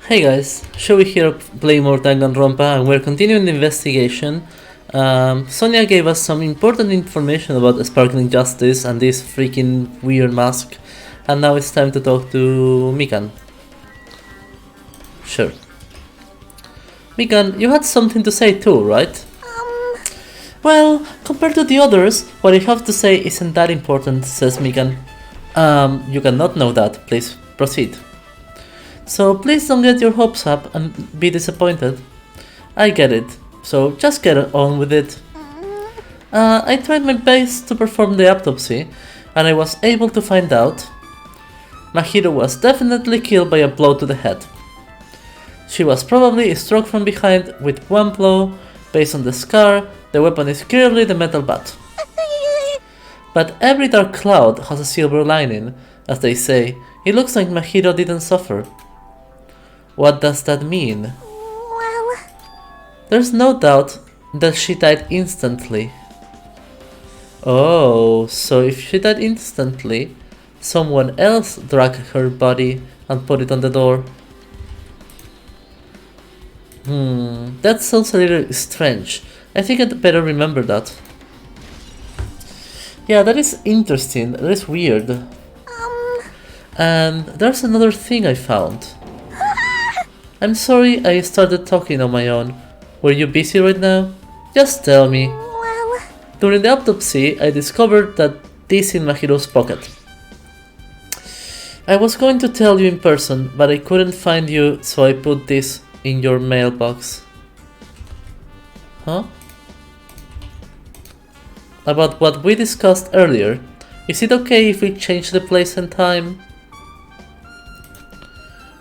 Hey guys, Shoei here playing more Danganronpa and we're continuing the investigation. Sonia gave us some important information about Sparkling Justice and this freaking weird mask, and now it's time to talk to Mikan. Sure. Mikan, you had something to say too, right? Well, compared to the others, what I have to say isn't that important, says Mikan. You cannot know that, please proceed. So please don't get your hopes up and be disappointed. I get it, so just get on with it. I tried my best to perform the autopsy, and I was able to find out Mahiro was definitely killed by a blow to the head. She was probably struck from behind with one blow. Based on the scar, the weapon is clearly the metal bat. But every dark cloud has a silver lining, as they say. It looks like Mahiro didn't suffer. What does that mean? Well... There's no doubt that she died instantly. Oh, so if she died instantly, someone else dragged her body and put it on the door. That sounds a little strange. I think I'd better remember that. Yeah, that is interesting. That is weird. And there's another thing I found. I'm sorry I started talking on my own. Were you busy right now? Just tell me. Well... During the autopsy, I discovered that this in Mahiro's pocket. I was going to tell you in person, but I couldn't find you, so I put this in your mailbox. Huh? About what we discussed earlier. Is it okay if we change the place and time?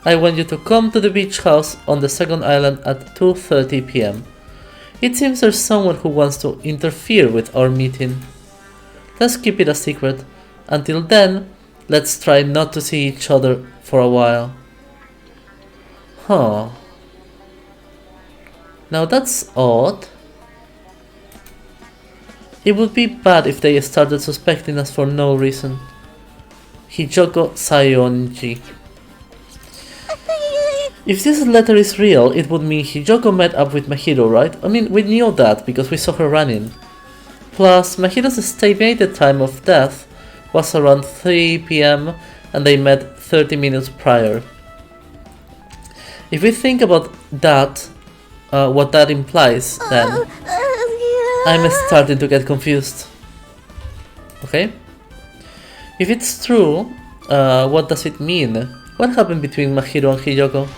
I want you to come to the beach house on the second island at 2:30 p.m. It seems there's someone who wants to interfere with our meeting. Let's keep it a secret. Until then, let's try not to see each other for a while. Huh. Now that's odd. It would be bad if they started suspecting us for no reason. Hijoko Sayonji. If this letter is real, it would mean Hijoko met up with Mahiro, right? I mean, we knew that because we saw her running. Plus, Mahiro's estimated time of death was around 3 p.m. and they met 30 minutes prior. If we think about that, what that implies, then I'm starting to get confused. Okay? If it's true, what does it mean? What happened between Mahiro and Hijoko?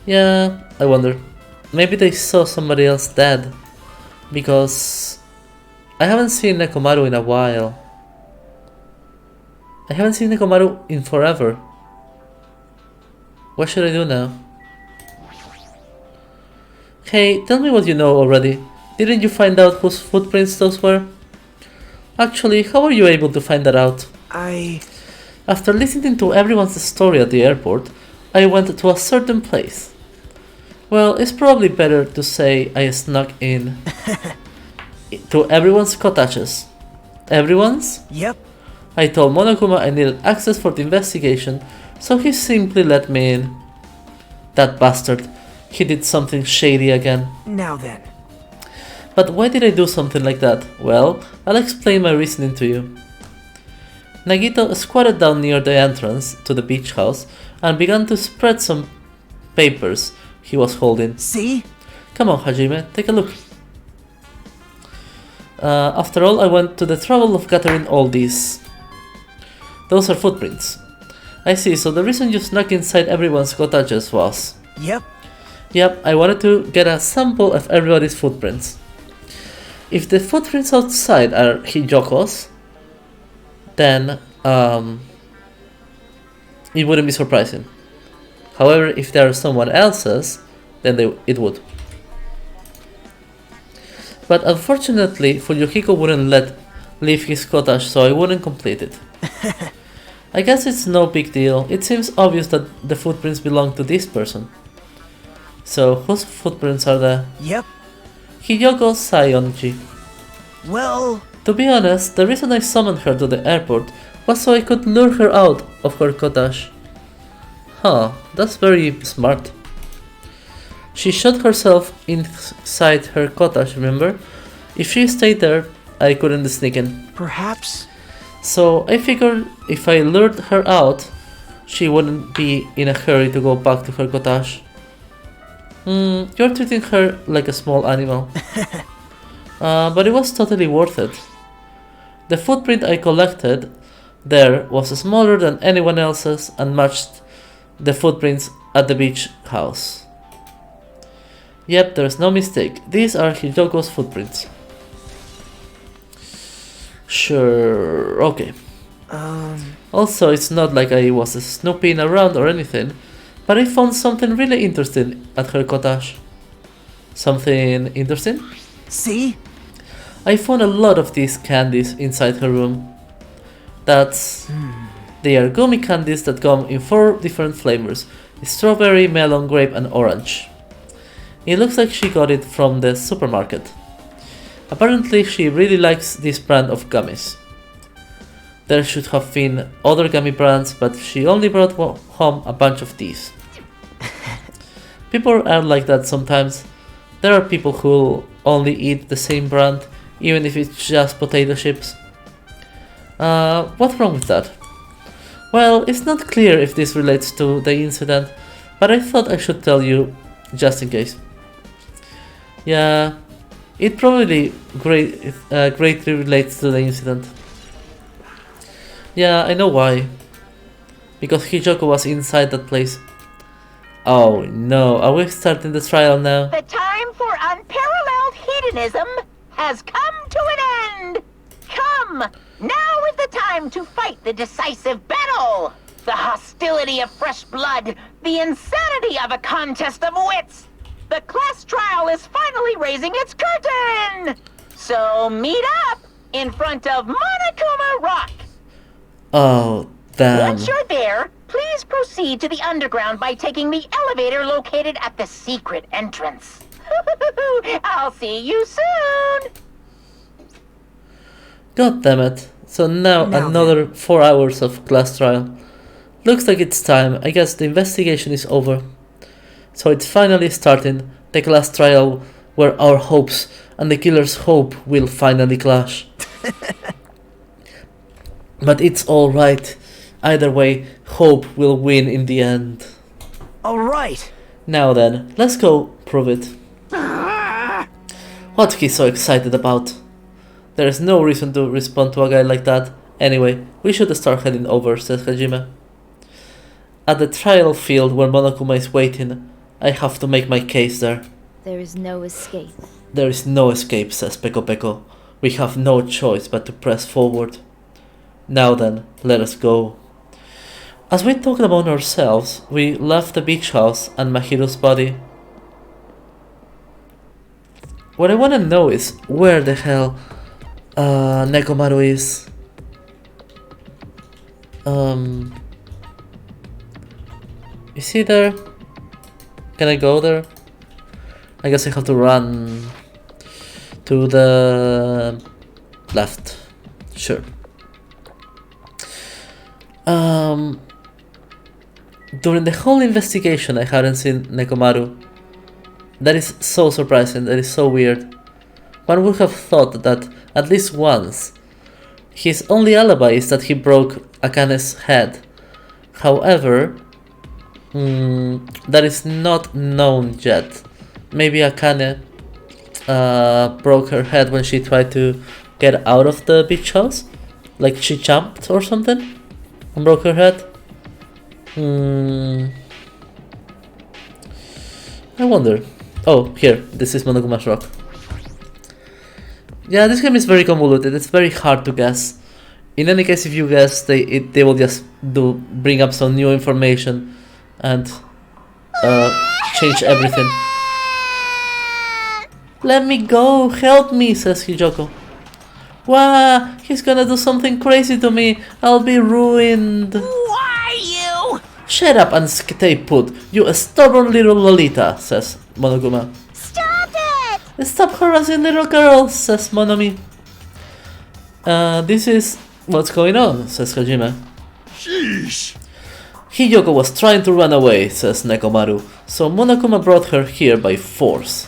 Yeah, I wonder. Maybe they saw somebody else dead. Because I haven't seen Nekomaru in a while. I haven't seen Nekomaru in forever. What should I do now? Hey, tell me what you know already. Didn't you find out whose footprints those were? Actually, how were you able to find that out? After listening to everyone's story at the airport, I went to a certain place. Well, it's probably better to say I snuck in to everyone's cottages. Everyone's? Yep. I told Monokuma I needed access for the investigation, so he simply let me in. That bastard. He did something shady again. Now then. But why did I do something like that? Well, I'll explain my reasoning to you. Nagito squatted down near the entrance to the beach house and began to spread some papers he was holding. See? Come on, Hajime, take a look. After all, I went to the trouble of gathering all these. Those are footprints. I see, so the reason you snuck inside everyone's cottages was... Yep, I wanted to get a sample of everybody's footprints. If the footprints outside are Hijoko's, then it wouldn't be surprising. However, if they are someone else's, then it would. But unfortunately, Fuyuhiko wouldn't let leave his cottage, so I wouldn't complete it. I guess it's no big deal. It seems obvious that the footprints belong to this person. So, whose footprints are they? Yep. Hijoko Sayonji. Well... To be honest, the reason I summoned her to the airport was so I could lure her out of her cottage. Huh, that's very smart. She shut herself inside her cottage, remember? If she stayed there, I couldn't sneak in. Perhaps? So I figured if I lured her out, she wouldn't be in a hurry to go back to her cottage. You're treating her like a small animal. But it was totally worth it. The footprint I collected there was smaller than anyone else's and matched the footprints at the beach house. Yep, there's no mistake. These are Hijoko's footprints. Sure, okay. Also, it's not like I was snooping around or anything, but I found something really interesting at her cottage. Something interesting? See? I found a lot of these candies inside her room. They are gummy candies that come in 4 different flavors: strawberry, melon, grape, and orange. It looks like she got it from the supermarket. Apparently, she really likes this brand of gummies. There should have been other gummy brands, but she only brought home a bunch of these. People are like that sometimes. There are people who only eat the same brand, even if it's just potato chips. What's wrong with that? Well, it's not clear if this relates to the incident, but I thought I should tell you, just in case. Yeah, it probably greatly relates to the incident. Yeah, I know why. Because Hijoko was inside that place. Oh no, are we starting the trial now? The time for unparalleled hedonism has come to an end! Come! Now is the time to fight the decisive battle! The hostility of fresh blood, the insanity of a contest of wits! The class trial is finally raising its curtain! So meet up in front of Monokuma Rock! Oh, damn. Once you're there, please proceed to the underground by taking the elevator located at the secret entrance. I'll see you soon! God damn it. So now another 4 hours of class trial. Looks like it's time. I guess the investigation is over. So it's finally starting, the class trial where our hopes and the killer's hope will finally clash. But it's alright. Either way, hope will win in the end. Alright. Now then, let's go prove it. What he's so excited about? There is no reason to respond to a guy like that. Anyway, we should start heading over, says Hajime. At the trial field where Monokuma is waiting, I have to make my case there. There is no escape. There is no escape, says Peko Peko. We have no choice but to press forward. Now then, let us go. As we talked among ourselves, we left the beach house and Mahiru's body. What I wanna know is where the hell Nekomaru is. Is he there? Can I go there? I guess I have to run to the left. Sure. During the whole investigation I hadn't seen Nekomaru. That is so surprising, that is so weird. One would have thought that at least once. His only alibi is that he broke Akane's head. However, that is not known yet. Maybe Akane broke her head when she tried to get out of the beach house? Like she jumped or something and broke her head? I wonder. Oh, here, this is Monokuma's rock. Yeah, this game is very convoluted, it's very hard to guess. In any case, if you guess, they will just bring up some new information and change everything. Let me go, help me, says Hijoko. Wow, he's gonna do something crazy to me, I'll be ruined. Why you? Shut up and stay put, you stubborn little Lolita, says Monokuma. Stop it! Stop harassing little girls, says Monomi. This is what's going on, says Hajime. Sheesh. Hiyoko was trying to run away, says Nekomaru, so Monokuma brought her here by force.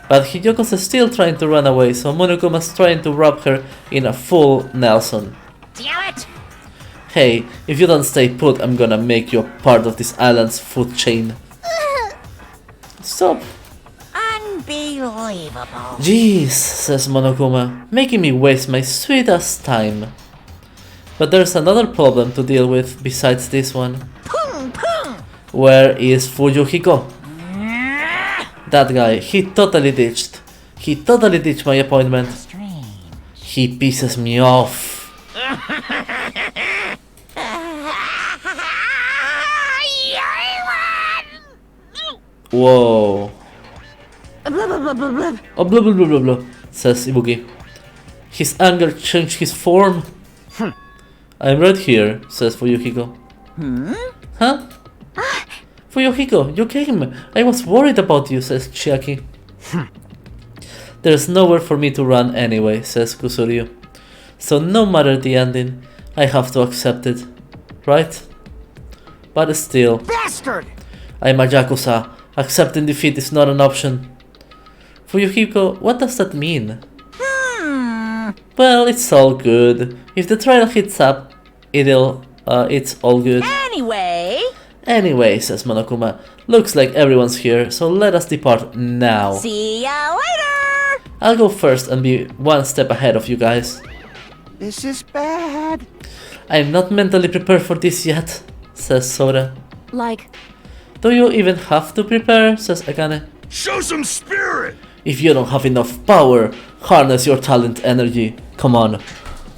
But Hiyoko's still trying to run away, so Monokuma's trying to rob her in a full Nelson. Damn it! Hey, if you don't stay put, I'm gonna make you a part of this island's food chain. Stop. Unbelievable. Jeez, says Monokuma, making me waste my sweetest time. But there's another problem to deal with besides this one. Pum pum! Where is Fuyuhiko? That guy, he totally ditched. He totally ditched my appointment. Strange. He pisses me off. Whoa. Blah, blah, blah, blah, blah. Oh, blah blah blah blah blah, says Ibuki. His anger changed his form. I'm right here, says Fuyuhiko. Huh? Fuyuhiko, you came. I was worried about you, says Chiaki. There's nowhere for me to run anyway, says Kusuryu. So no matter the ending, I have to accept it. Right? But still, Bastard! I'm a Yakuza. Accepting defeat is not an option. Fuyuhiko, what does that mean? Well, it's all good. If the trial hits up, it's all good. Anyway, says Monokuma, looks like everyone's here, so let us depart now. See ya later! I'll go first and be one step ahead of you guys. This is bad. I'm not mentally prepared for this yet, says Sora. Like, Do you even have to prepare, says Akane. Show some spirit! If you don't have enough power, harness your talent energy. Come on,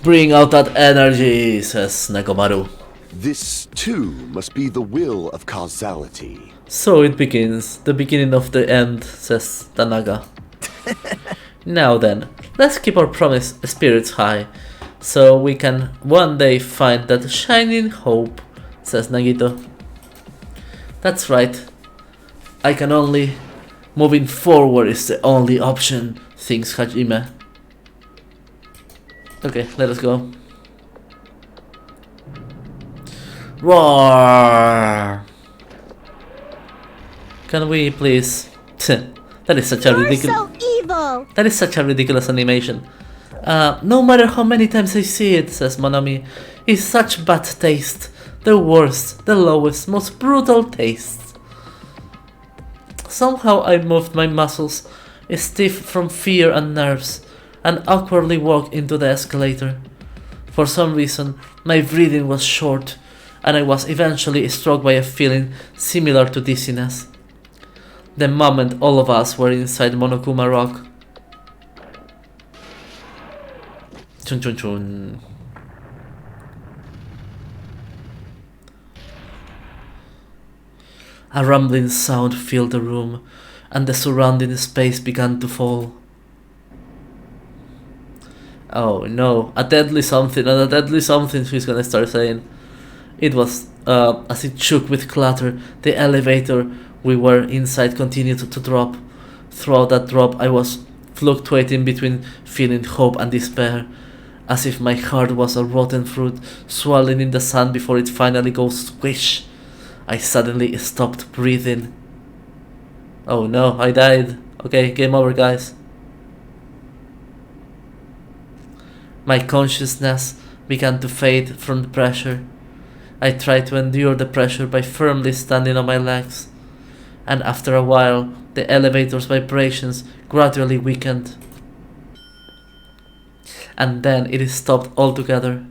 bring out that energy, says Nekomaru. This, too, must be the will of causality. So it begins, the beginning of the end, says Tanaga. Now then, let's keep our promise spirits high, so we can one day find that shining hope, says Nagito. That's right. I can only... Moving forward is the only option, thinks Hajime. Okay, let us go. Roar! Can we please... That is such a ridiculous... so evil! That is such a ridiculous animation. No matter how many times I see it, says Monami, it's such bad taste. The worst, the lowest, most brutal taste. Somehow I moved my muscles, stiff from fear and nerves, and awkwardly walked into the escalator. For some reason, my breathing was short, and I was eventually struck by a feeling similar to dizziness. The moment all of us were inside Monokuma Rock. Chun chun chun. A rumbling sound filled the room, and the surrounding space began to fall. Oh no, a deadly something, and a deadly something, she's gonna start saying. It was, as it shook with clatter, the elevator we were inside continued to drop. Throughout that drop, I was fluctuating between feeling hope and despair, as if my heart was a rotten fruit swallowed in the sand before it finally goes squish. I suddenly stopped breathing. Oh no, I died. Okay, game over, guys. My consciousness began to fade from the pressure. I tried to endure the pressure by firmly standing on my legs, and after a while, the elevator's vibrations gradually weakened. And then it stopped altogether.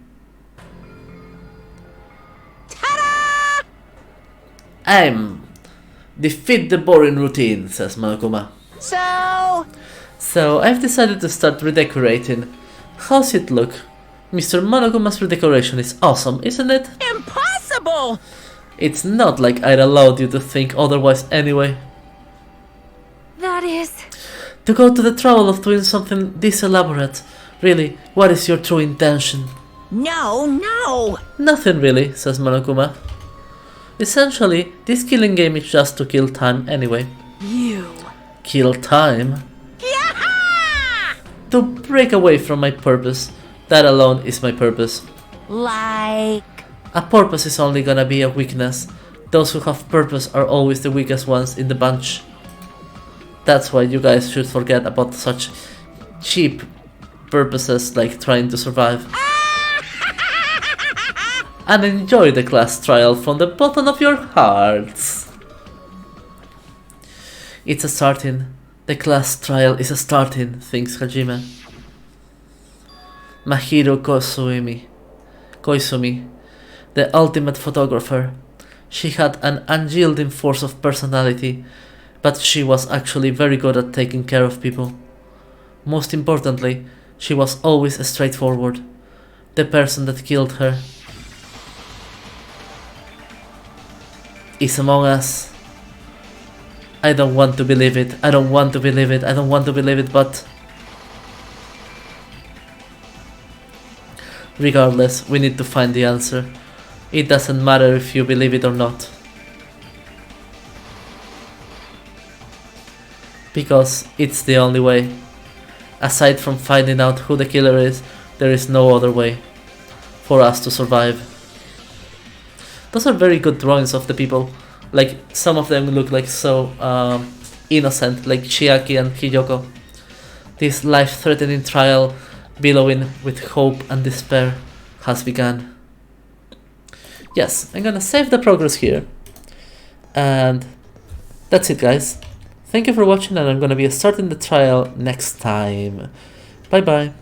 Defeat the boring routine, says Monokuma. So I've decided to start redecorating. How's it look? Mr. Monokuma's redecoration is awesome, isn't it? Impossible! It's not like I'd allowed you to think otherwise anyway. That is... To go to the trouble of doing something this elaborate. Really, what is your true intention? No! Nothing really, says Monokuma. Essentially, this killing game is just to kill time anyway. You. Kill time? Yaha! To break away from my purpose. That alone is my purpose. Like... A purpose is only gonna be a weakness. Those who have purpose are always the weakest ones in the bunch. That's why you guys should forget about such cheap purposes like trying to survive. And enjoy the class trial from the bottom of your hearts. It's a starting. The class trial is a starting, thinks Hajime. Mahiro Koizumi, the ultimate photographer. She had an unyielding force of personality, but she was actually very good at taking care of people. Most importantly, she was always straightforward. The person that killed her is among us. I don't want to believe it. I don't want to believe it. I don't want to believe it, but regardless, we need to find the answer. It doesn't matter if you believe it or not. Because it's the only way. Aside from finding out who the killer is, there is no other way for us to survive. Those are very good drawings of the people. Like, some of them look like so innocent, like Chiaki and Hiyoko. This life-threatening trial, billowing with hope and despair, has begun. Yes, I'm gonna save the progress here. And that's it, guys. Thank you for watching, and I'm gonna be starting the trial next time. Bye bye.